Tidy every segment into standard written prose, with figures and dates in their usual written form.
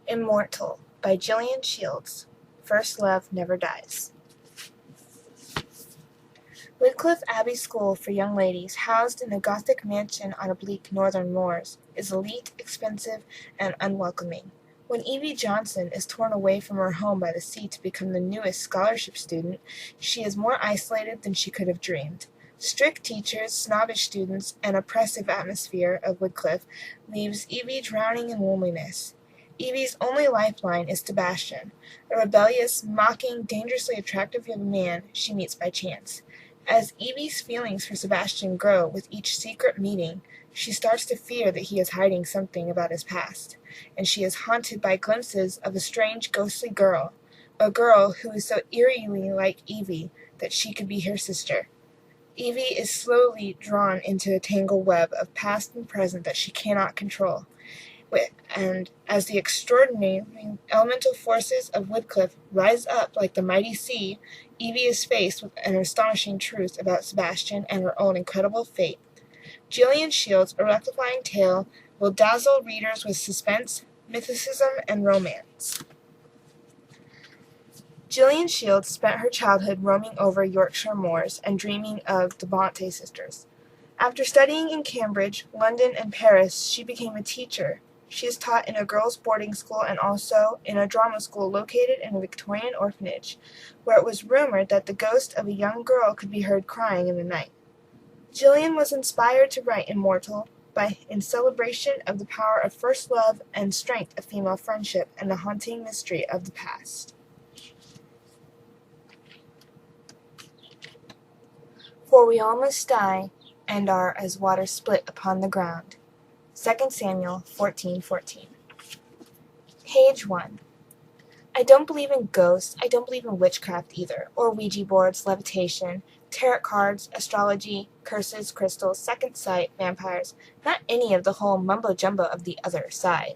Immortal by Gillian Shields. First Love Never Dies. Wycliffe Abbey School for Young Ladies, housed in a Gothic mansion on bleak northern moors, is elite, expensive, and unwelcoming. When Evie Johnson is torn away from her home by the sea to become the newest scholarship student, she is more isolated than she could have dreamed. Strict teachers, snobbish students, and oppressive atmosphere of Wycliffe leaves Evie drowning in loneliness. Evie's only lifeline is Sebastian, a rebellious, mocking, dangerously attractive young man she meets by chance. As Evie's feelings for Sebastian grow with each secret meeting, she starts to fear that he is hiding something about his past, and she is haunted by glimpses of a strange, ghostly girl, a girl who is so eerily like Evie that she could be her sister. Evie is slowly drawn into a tangled web of past and present that she cannot control. And as the extraordinary elemental forces of Wycliffe rise up like the mighty sea, Evie is faced with an astonishing truth about Sebastian and her own incredible fate. Gillian Shields' electrifying tale will dazzle readers with suspense, mysticism, and romance. Gillian Shields spent her childhood roaming over Yorkshire moors and dreaming of the Bronte sisters. After studying in Cambridge, London, and Paris, she became a teacher. She is taught in a girls' boarding school and also in a drama school located in a Victorian orphanage, where it was rumored that the ghost of a young girl could be heard crying in the night. Gillian was inspired to write Immortal in celebration of the power of first love and strength of female friendship and the haunting mystery of the past. For we all must die, and are as water split upon the ground. 2 Samuel 14:14. Page 1. I don't believe in ghosts, I don't believe in witchcraft either, or Ouija boards, levitation, tarot cards, astrology, curses, crystals, second sight, vampires, not any of the whole mumbo-jumbo of the other side.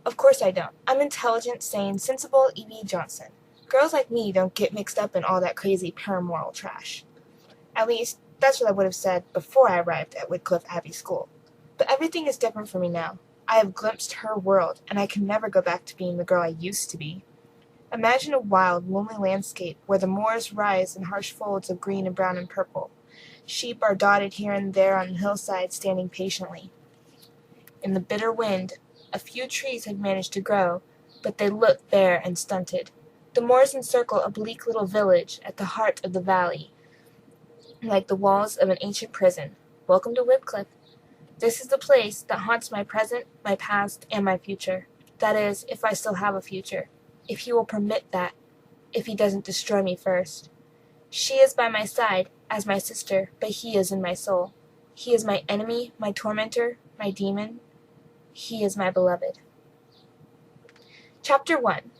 Of course I don't. I'm intelligent, sane, sensible Evie Johnson. Girls like me don't get mixed up in all that crazy paramoral trash. At least, that's what I would have said before I arrived at Wycliffe Abbey School. But everything is different for me now. I have glimpsed her world, and I can never go back to being the girl I used to be. Imagine a wild, lonely landscape where the moors rise in harsh folds of green and brown and purple. Sheep are dotted here and there on hillsides standing patiently. In the bitter wind, a few trees had managed to grow, but they looked bare and stunted. The moors encircle a bleak little village at the heart of the valley, like the walls of an ancient prison. Welcome to Wycliffe. This is the place that haunts my present, my past, and my future. That is, if I still have a future. If he will permit that. If he doesn't destroy me first. She is by my side, as my sister, but he is in my soul. He is my enemy, my tormentor, my demon. He is my beloved. Chapter 1.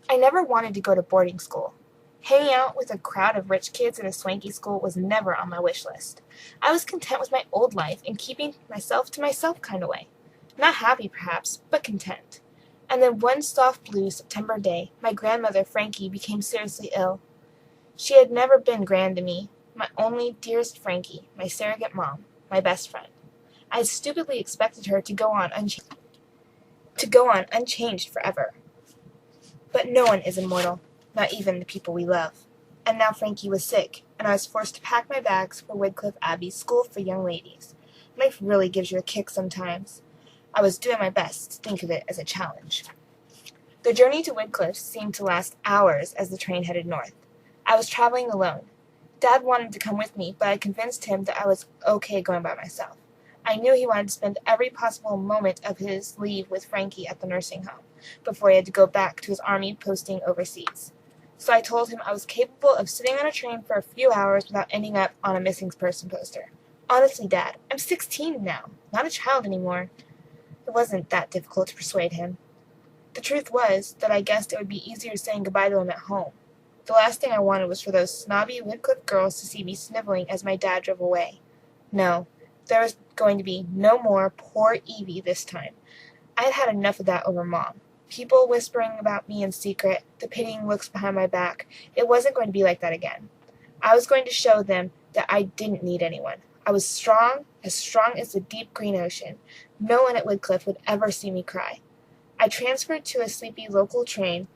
I never wanted to go to boarding school. Hanging out with a crowd of rich kids in a swanky school was never on my wish list. I was content with my old life and keeping myself to myself kind of way. Not happy, perhaps, but content. And then one soft blue September day, my grandmother, Frankie, became seriously ill. She had never been grand to me, my only dearest Frankie, my surrogate mom, my best friend. I had stupidly expected her to go on unchanged forever. But no one is immortal. Not even the people we love. And now Frankie was sick, and I was forced to pack my bags for Wycliffe Abbey School for Young Ladies. Life really gives you a kick sometimes. I was doing my best to think of it as a challenge. The journey to Wycliffe seemed to last hours as the train headed north. I was traveling alone. Dad wanted to come with me, but I convinced him that I was okay going by myself. I knew he wanted to spend every possible moment of his leave with Frankie at the nursing home, before he had to go back to his army posting overseas. So I told him I was capable of sitting on a train for a few hours without ending up on a missing person poster. Honestly, Dad, I'm 16 now, not a child anymore. It wasn't that difficult to persuade him. The truth was that I guessed it would be easier saying goodbye to him at home. The last thing I wanted was for those snobby Wycliffe girls to see me sniveling as my dad drove away. No, there was going to be no more poor Evie this time. I had had enough of that over Mom. People whispering about me in secret, the pitying looks behind my back. It wasn't going to be like that again. I was going to show them that I didn't need anyone. I was strong as the deep green ocean. No one at Wycliffe would ever see me cry. I transferred to a sleepy local train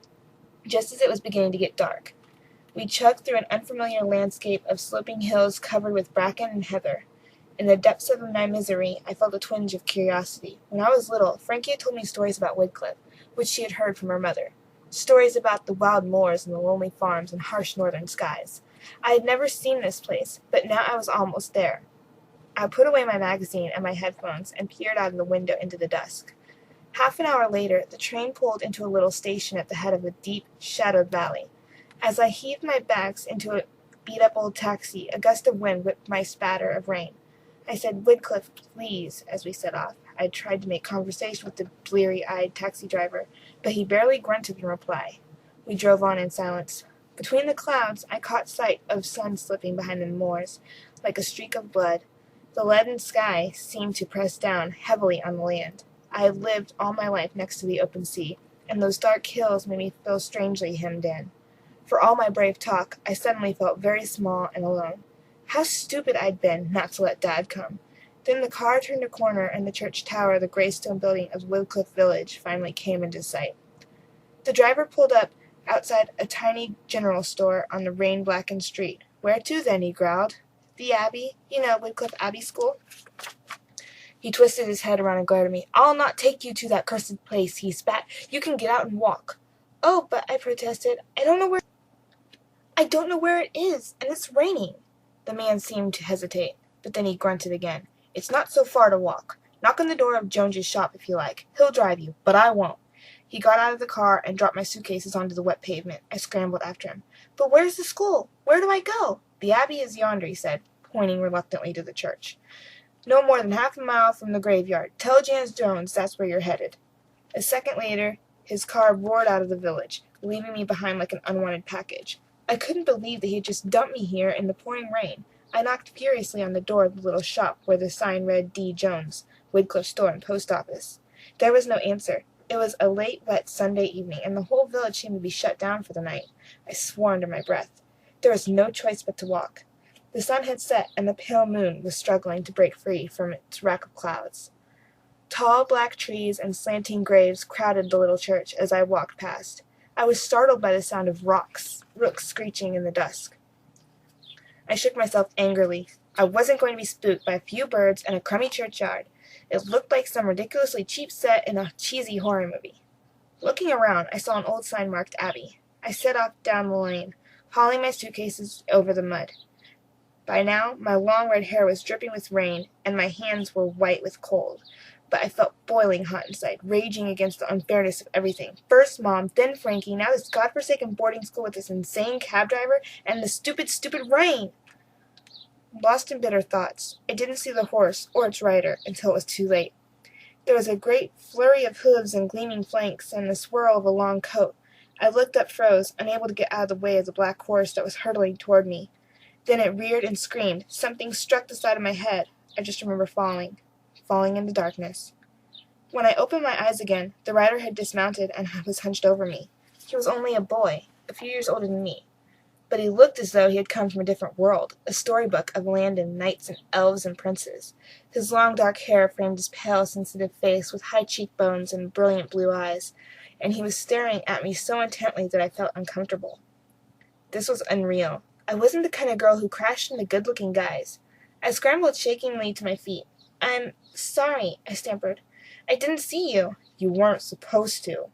just as it was beginning to get dark. We chugged through an unfamiliar landscape of sloping hills covered with bracken and heather. In the depths of my misery, I felt a twinge of curiosity. When I was little, Frankie had told me stories about Wycliffe, which she had heard from her mother. Stories about the wild moors and the lonely farms and harsh northern skies. I had never seen this place, but now I was almost there. I put away my magazine and my headphones and peered out of the window into the dusk. Half an hour later, the train pulled into a little station at the head of a deep, shadowed valley. As I heaved my bags into a beat-up old taxi, a gust of wind whipped my spatter of rain. I said, "Wycliffe, please," as we set off. I tried to make conversation with the bleary-eyed taxi driver, but he barely grunted in reply. We drove on in silence. Between the clouds, I caught sight of sun slipping behind the moors, like a streak of blood. The leaden sky seemed to press down heavily on the land. I had lived all my life next to the open sea, and those dark hills made me feel strangely hemmed in. For all my brave talk, I suddenly felt very small and alone. How stupid I'd been not to let Dad come. Then the car turned a corner, and the church tower of the gray stone building of Wycliffe Village finally came into sight. The driver pulled up outside a tiny general store on the rain-blackened street. "Where to, then?" he growled. "The Abbey. You know, Wycliffe Abbey School." He twisted his head around and glared at me. "I'll not take you to that cursed place," he spat. "You can get out and walk." "Oh, but," I protested, I don't know where it is, and it's raining." The man seemed to hesitate, but then he grunted again. "It's not so far to walk. Knock on the door of Jones's shop if you like. He'll drive you, but I won't." He got out of the car and dropped my suitcases onto the wet pavement. I scrambled after him. "But where's the school? Where do I go?" "The Abbey is yonder," he said, pointing reluctantly to the church. "No more than half a mile from the graveyard. Tell James Jones that's where you're headed." A second later, his car roared out of the village, leaving me behind like an unwanted package. I couldn't believe that he had just dumped me here in the pouring rain. I knocked furiously on the door of the little shop where the sign read D. Jones, Wycliffe Store and Post Office. There was no answer. It was a late, wet Sunday evening, and the whole village seemed to be shut down for the night. I swore under my breath. There was no choice but to walk. The sun had set, and the pale moon was struggling to break free from its rack of clouds. Tall black trees and slanting graves crowded the little church as I walked past. I was startled by the sound of rooks screeching in the dusk. I shook myself angrily. I wasn't going to be spooked by a few birds and a crummy churchyard. It looked like some ridiculously cheap set in a cheesy horror movie. Looking around, I saw an old sign marked Abbey. I set off down the lane, hauling my suitcases over the mud. By now, my long red hair was dripping with rain, and my hands were white with cold. But I felt boiling hot inside, raging against the unfairness of everything. First Mom, then Frankie, now this godforsaken boarding school with this insane cab driver, and the stupid, stupid rain! Lost in bitter thoughts, I didn't see the horse or its rider until it was too late. There was a great flurry of hooves and gleaming flanks, and the swirl of a long coat. I looked up, froze, unable to get out of the way of the black horse that was hurtling toward me. Then it reared and screamed. Something struck the side of my head. I just remember falling into darkness. When I opened my eyes again, the rider had dismounted and was hunched over me. He was only a boy, a few years older than me, but he looked as though he had come from a different world, a storybook of land and knights and elves and princes. His long dark hair framed his pale, sensitive face with high cheekbones and brilliant blue eyes, and he was staring at me so intently that I felt uncomfortable. This was unreal. I wasn't the kind of girl who crashed into good-looking guys. I scrambled shakingly to my feet. "I'm sorry," I stammered. "I didn't see you." "You weren't supposed to."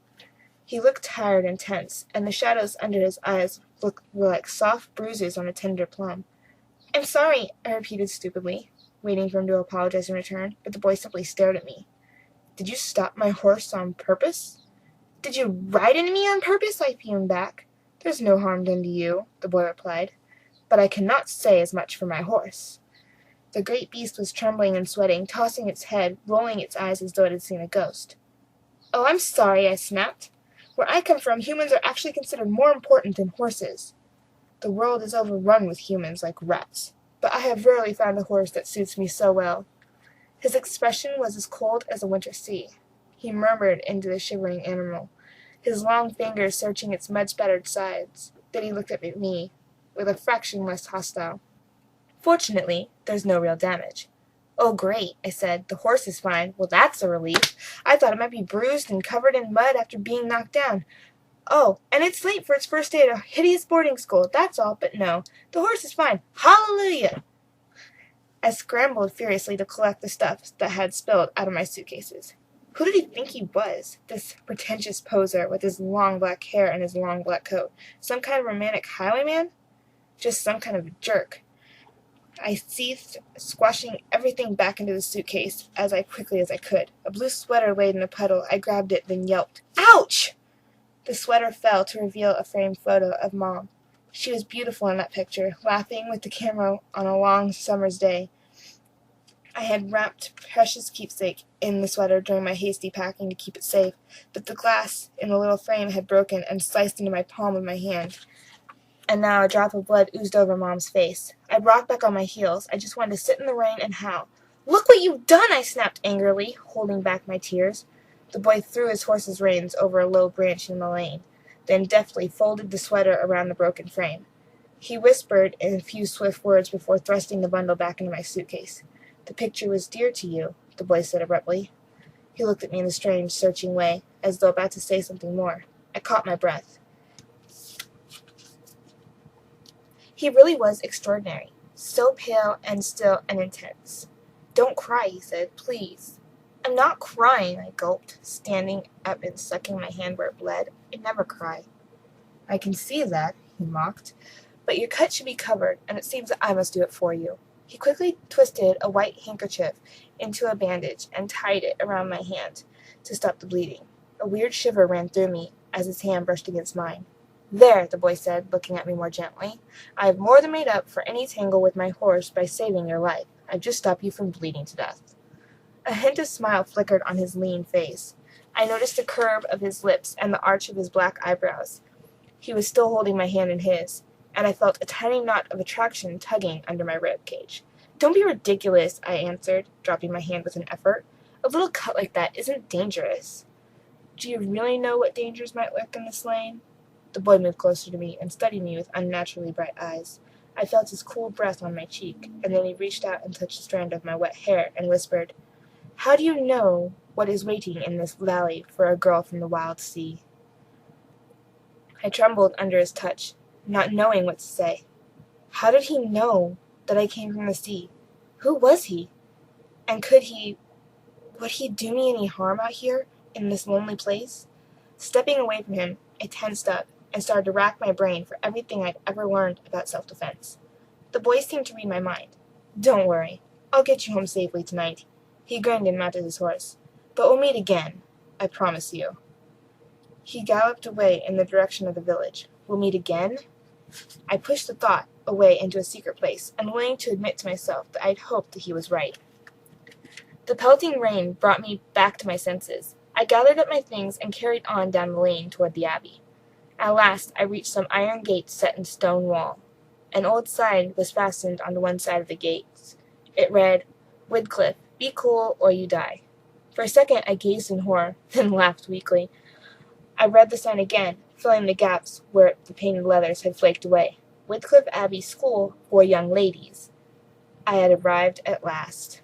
He looked tired and tense, and the shadows under his eyes were like soft bruises on a tender plum. "I'm sorry," I repeated stupidly, waiting for him to apologize in return, but the boy simply stared at me. "Did you stop my horse on purpose?" "Did you ride into me on purpose?" I fumed back. "There's no harm done to you," the boy replied, "but I cannot say as much for my horse." The great beast was trembling and sweating, tossing its head, rolling its eyes as though it had seen a ghost. "Oh, I'm sorry," I snapped. "Where I come from, humans are actually considered more important than horses. The world is overrun with humans like rats, but I have rarely found a horse that suits me so well." His expression was as cold as a winter sea. He murmured into the shivering animal, his long fingers searching its mud-spattered sides. Then he looked at me, with a fraction less hostile. "Fortunately, there's no real damage." Oh, great, I said. The horse is fine. Well, that's a relief. I thought it might be bruised and covered in mud after being knocked down. Oh, and it's late for its first day at a hideous boarding school, that's all, but no. The horse is fine. Hallelujah! I scrambled furiously to collect the stuff that had spilled out of my suitcases. Who did he think he was, this pretentious poser with his long black hair and his long black coat? Some kind of romantic highwayman? Just some kind of a jerk. I ceased, squashing everything back into the suitcase as quickly as I could. A blue sweater laid in a puddle. I grabbed it, then yelped. Ouch! The sweater fell to reveal a framed photo of Mom. She was beautiful in that picture, laughing with the camera on a long summer's day. I had wrapped precious keepsake in the sweater during my hasty packing to keep it safe, but the glass in the little frame had broken and sliced into my palm of my hand, and now a drop of blood oozed over Mom's face. I rocked back on my heels. I just wanted to sit in the rain and howl. Look what you've done, I snapped angrily, holding back my tears. The boy threw his horse's reins over a low branch in the lane, then deftly folded the sweater around the broken frame. He whispered in a few swift words before thrusting the bundle back into my suitcase. The picture was dear to you, the boy said abruptly. He looked at me in a strange, searching way, as though about to say something more. I caught my breath. He really was extraordinary, so pale and still and intense. Don't cry, he said, please. I'm not crying, I gulped, standing up and sucking my hand where it bled. I never cry. I can see that, he mocked, but your cut should be covered, and it seems that I must do it for you. He quickly twisted a white handkerchief into a bandage and tied it around my hand to stop the bleeding. A weird shiver ran through me as his hand brushed against mine. There, the boy said, looking at me more gently. I have more than made up for any tangle with my horse by saving your life. I've just stopped you from bleeding to death. A hint of smile flickered on his lean face. I noticed the curve of his lips and the arch of his black eyebrows. He was still holding my hand in his, and I felt a tiny knot of attraction tugging under my rib cage. Don't be ridiculous, I answered, dropping my hand with an effort. A little cut like that isn't dangerous. Do you really know what dangers might lurk in this lane? The boy moved closer to me and studied me with unnaturally bright eyes. I felt his cool breath on my cheek, and then he reached out and touched a strand of my wet hair and whispered, How do you know what is waiting in this valley for a girl from the wild sea? I trembled under his touch, not knowing what to say. How did he know that I came from the sea? Who was he? And would he do me any harm out here, in this lonely place? Stepping away from him, I tensed up and started to rack my brain for everything I'd ever learned about self-defense. The boy seemed to read my mind. Don't worry, I'll get you home safely tonight. He grinned and mounted his horse. But we'll meet again, I promise you. He galloped away in the direction of the village. We'll meet again? I pushed the thought away into a secret place, unwilling to admit to myself that I'd hoped that he was right. The pelting rain brought me back to my senses. I gathered up my things and carried on down the lane toward the abbey. At last I reached some iron gates set in stone wall. An old sign was fastened on one side of the gates. It read, Wycliffe, be cool or you die. For a second I gazed in horror, then laughed weakly. I read the sign again, filling the gaps where the painted letters had flaked away. Wycliffe Abbey School for Young Ladies. I had arrived at last.